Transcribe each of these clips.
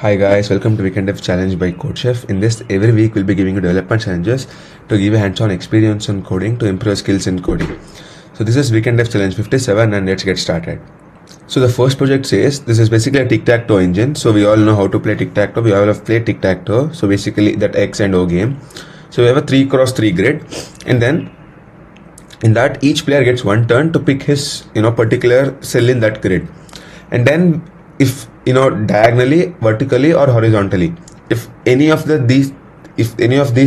Hi guys, welcome to Weekend Dev Challenge by CodeChef. In this, every week we'll be giving you development challenges to give you hands-on experience on coding to improve skills in coding. So this is Weekend Dev Challenge 57 and let's get started. So the first project says this is basically a tic-tac-toe engine. So we all know how to play tic-tac-toe. We all have played tic-tac-toe. So basically that X and O game. So we have a 3x3 grid, and then in that each player gets one turn to pick his particular cell in that grid, and then if diagonally, vertically or horizontally, if any of these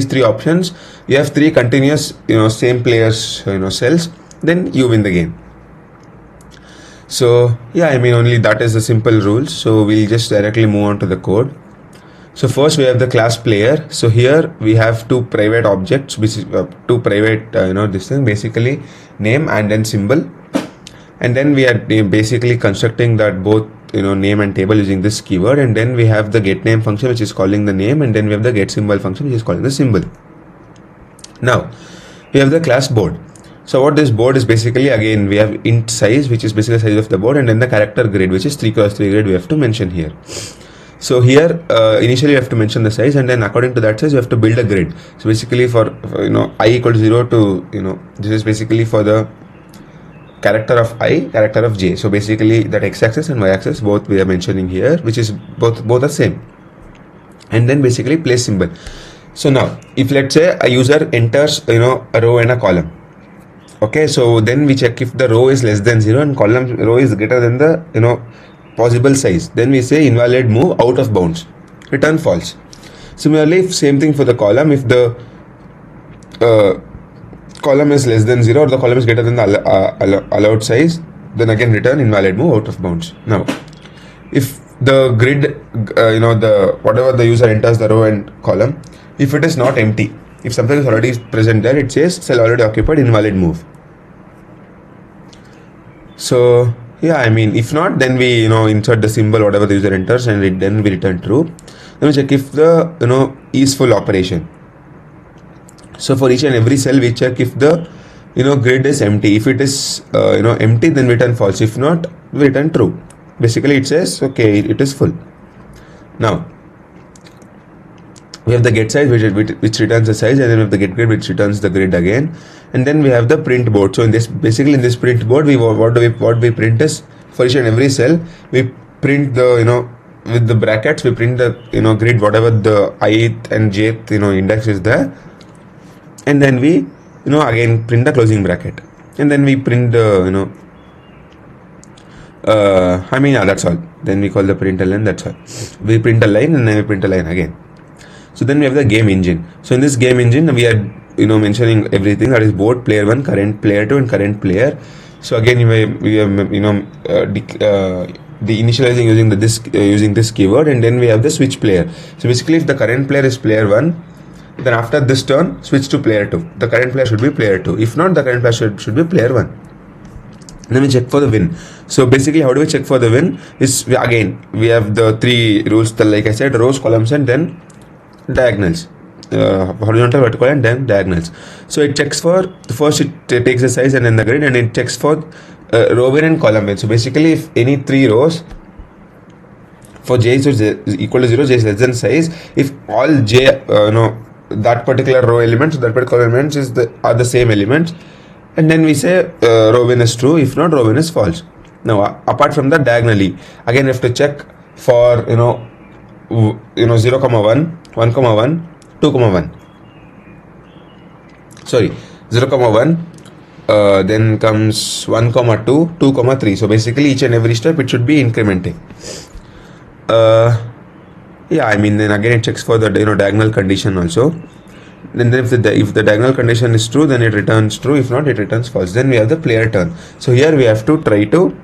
three options, you have three continuous same players cells, then you win the game. So yeah, only that is the simple rules. So we'll just directly move on to the code. So first we have the class player. So here we have two private objects, which is two private this thing, basically name and then symbol. And then we are basically constructing that both name and table using this keyword. And then we have the get name function, which is calling the name, and then we have the get symbol function, which is calling the symbol. Now we have the class board. So what this board is basically, again we have int size, which is basically the size of the board, and then the character grid, which is 3x3 grid, we have to mention here. So here initially you have to mention the size, and then according to that size you have to build a grid. So basically for I equals 0 to this is basically for the character of I, character of j. So basically that x-axis and y-axis both we are mentioning here, which is both are same. And then basically place symbol. So now if let's say a user enters a row and a column, okay, so then we check if the row is less than 0 and column row is greater than the possible size, then we say invalid move, out of bounds, return false. Similarly, same thing for the column. If the column is less than 0 or the column is greater than the allowed size, then again return invalid move, out of bounds. Now if the grid the whatever the user enters, the row and column, if it is not empty, if something is already present there, it says cell already occupied, invalid move. So yeah, if not, then we insert the symbol whatever the user enters, and then we return true. Then we check if the is full operation. So for each and every cell we check if the grid is empty. If it is empty, then we return false. If not, we return true. Basically it says okay, it is full. Now we have the get size, which returns the size, and then we have the get grid, which returns the grid again. And then we have the print board. So in this print board, what we print is, for each and every cell we print the with the brackets, we print the grid, whatever the ith and jth index is there, and then we again print the closing bracket, and then we print the that's all. Then we call the println, that's all. We print a line and then we print a line again. So then we have the game engine. So in this game engine we are mentioning everything, that is board, player 1, current player 2 and current player. So again we are the initializing using this keyword, and then we have the switch player. So basically if the current player is player 1, then after this turn switch to player 2. The current player should be player 2. If not, the current player should be player 1. And then we check for the win. So basically how do we check for the win is, we have the three rules, like I said, rows, columns and then diagonals, horizontal, vertical and then diagonals. So it checks for, first it takes the size and then the grid, and it checks for row win and column win. So basically if any three rows, for j is equal to 0, j is less than size, if all j that particular row elements, that particular elements are the same elements, and then we say row win is true. If not, row win is false. Now apart from that, diagonally again we have to check for 0, 1, 1, 1, 2, 1. Sorry, 0, 1, then comes 1, 2, 2, 3. So basically each and every step it should be incrementing. Then again it checks for the diagonal condition also. Then if the diagonal condition is true, then it returns true. If not, it returns false. Then we have the player turn. So here we have to try to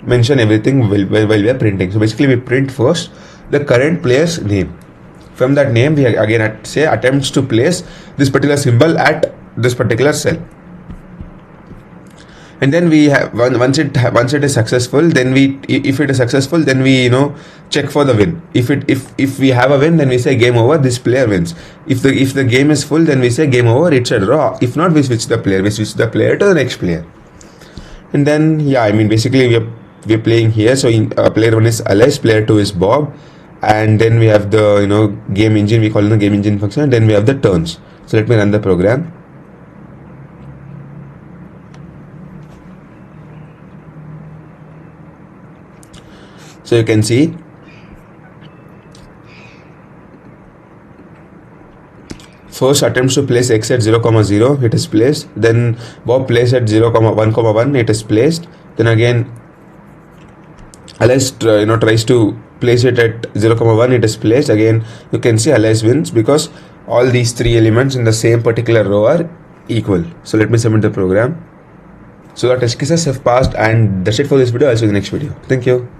mention everything while we are printing. So basically we print first the current player's name. From that name we again say attempts to place this particular symbol at this particular cell. And then we have once it is successful, then if it is successful, then we check for the win. If we have a win, then we say game over, this player wins. If the game is full, then we say game over, it's a draw. If not, we switch the player to the next player. And then basically we are playing here. So player 1 is Alice, player 2 is Bob, and then we have the game engine, we call it the game engine function, and then we have the turns. So let me run the program. So you can see first attempts to place x at 0, 0, it is placed. Then Bob plays at 0, 1, 1, it is placed. Then again Alice tries to place it at 0, 1, it is placed. Again you can see Alice wins because all these three elements in the same particular row are equal. So let me submit the program. So the test cases have passed, and that's it for this video. I'll see you in the next video. Thank you.